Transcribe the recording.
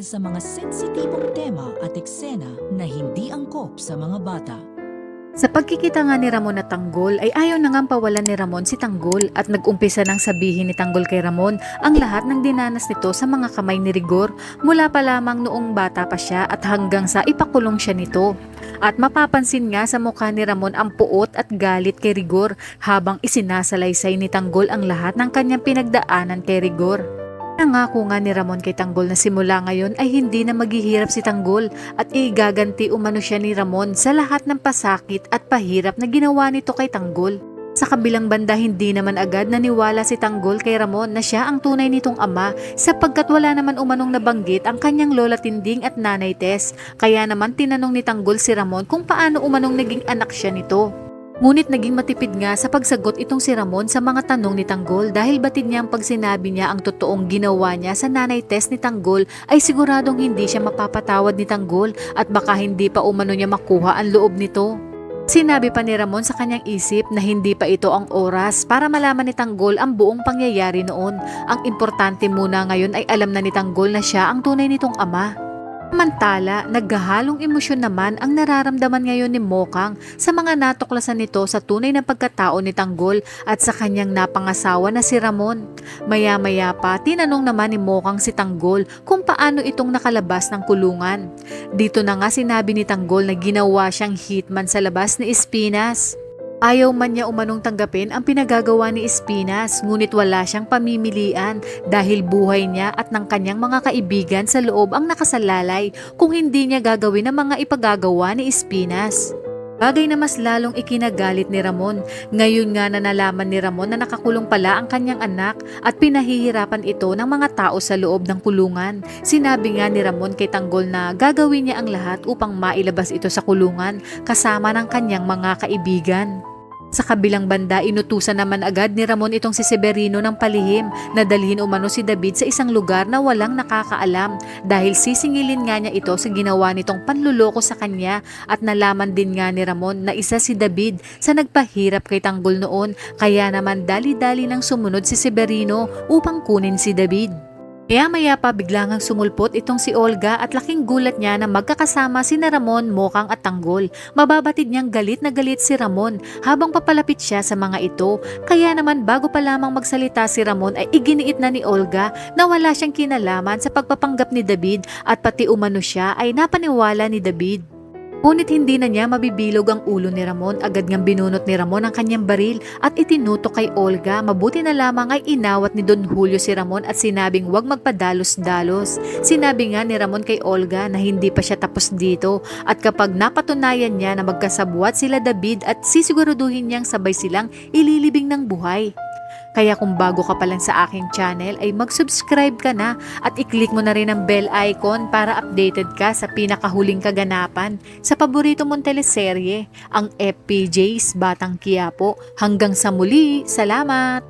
sa mga sensitibong tema at eksena na hindi angkop sa mga bata. Sa pagkikita nga ni Ramon na Tanggol ay ayaw na ngang pawalan ni Ramon si Tanggol at nag-umpisa nang sabihin ni Tanggol kay Ramon ang lahat ng dinanas nito sa mga kamay ni Rigor mula pa lamang noong bata pa siya at hanggang sa ipakulong siya nito. At mapapansin nga sa mukha ni Ramon ang puot at galit kay Rigor habang isinasalaysay ni Tanggol ang lahat ng kanyang pinagdaanan kay Rigor. Nangako nga ni Ramon kay Tanggol na simula ngayon ay hindi na maghihirap si Tanggol at igaganti umano siya ni Ramon sa lahat ng pasakit at pahirap na ginawa nito kay Tanggol. Sa kabilang banda hindi naman agad naniwala si Tanggol kay Ramon na siya ang tunay nitong ama sapagkat wala naman umanong nabanggit ang kanyang lola Tinding at nanay Tess. Kaya naman tinanong ni Tanggol si Ramon kung paano umanong naging anak siya nito. Ngunit naging matipid nga sa pagsagot itong si Ramon sa mga tanong ni Tanggol dahil batid niya ang pag sinabi niya ang totoong ginawa niya sa nanay Tess ni Tanggol ay siguradong hindi siya mapapatawad ni Tanggol at baka hindi pa umano niya makuha ang loob nito. Sinabi pa ni Ramon sa kanyang isip na hindi pa ito ang oras para malaman ni Tanggol ang buong pangyayari noon. Ang importante muna ngayon ay alam na ni Tanggol na siya ang tunay nitong ama. Samantala, naghahalong emosyon naman ang nararamdaman ngayon ni Mokang sa mga natuklasan nito sa tunay na pagkatao ni Tanggol at sa kanyang napangasawa na si Ramon. Maya-maya pa, tinanong naman ni Mokang si Tanggol kung paano itong nakalabas ng kulungan. Dito na nga sinabi ni Tanggol na ginawa siyang hitman sa labas ni Espinas. Ayaw man niya umanong tanggapin ang pinagagawa ni Espinas, ngunit wala siyang pamimilian dahil buhay niya at ng kanyang mga kaibigan sa loob ang nakasalalay kung hindi niya gagawin ang mga ipagagawa ni Espinas. Bagay na mas lalong ikinagalit ni Ramon. Ngayon nga na nalaman ni Ramon na nakakulong pala ang kanyang anak at pinahihirapan ito ng mga tao sa loob ng kulungan. Sinabi nga ni Ramon kay Tanggol na gagawin niya ang lahat upang mailabas ito sa kulungan kasama ng kanyang mga kaibigan. Sa kabilang banda, inutusan naman agad ni Ramon itong si Severino ng palihim na dalhin umano si David sa isang lugar na walang nakakaalam dahil sisingilin nga niya ito sa ginawa nitong panluloko sa kanya at nalaman din nga ni Ramon na isa si David sa nagpahirap kay Tanggol noon kaya naman dali-dali nang sumunod si Severino upang kunin si David. Maya-maya pa biglang sumulpot itong si Olga at laking gulat niya na magkakasama sina Ramon, Mokang at Tanggol. Mababatid niyang galit na galit si Ramon habang papalapit siya sa mga ito. Kaya naman bago pa lamang magsalita si Ramon ay iginiit na ni Olga na wala siyang kinalaman sa pagpapanggap ni David at pati umano siya ay napaniwala ni David. Ngunit hindi na niya mabibilog ang ulo ni Ramon. Agad ngang binunot ni Ramon ang kanyang baril at itinutok kay Olga. Mabuti na lamang ay inawat ni Don Julio si Ramon at sinabing huwag magpadalos-dalos. Sinabi nga ni Ramon kay Olga na hindi pa siya tapos dito at kapag napatunayan niya na magkasabwat sila David at sisiguraduhin niyang sabay silang ililibing ng buhay. Kaya kung bago ka pa lang sa aking channel ay mag-subscribe ka na at i-click mo na rin ang bell icon para updated ka sa pinakahuling kaganapan sa paborito mong teleserye, ang FPJ's Batang Quiapo. Hanggang sa muli, salamat!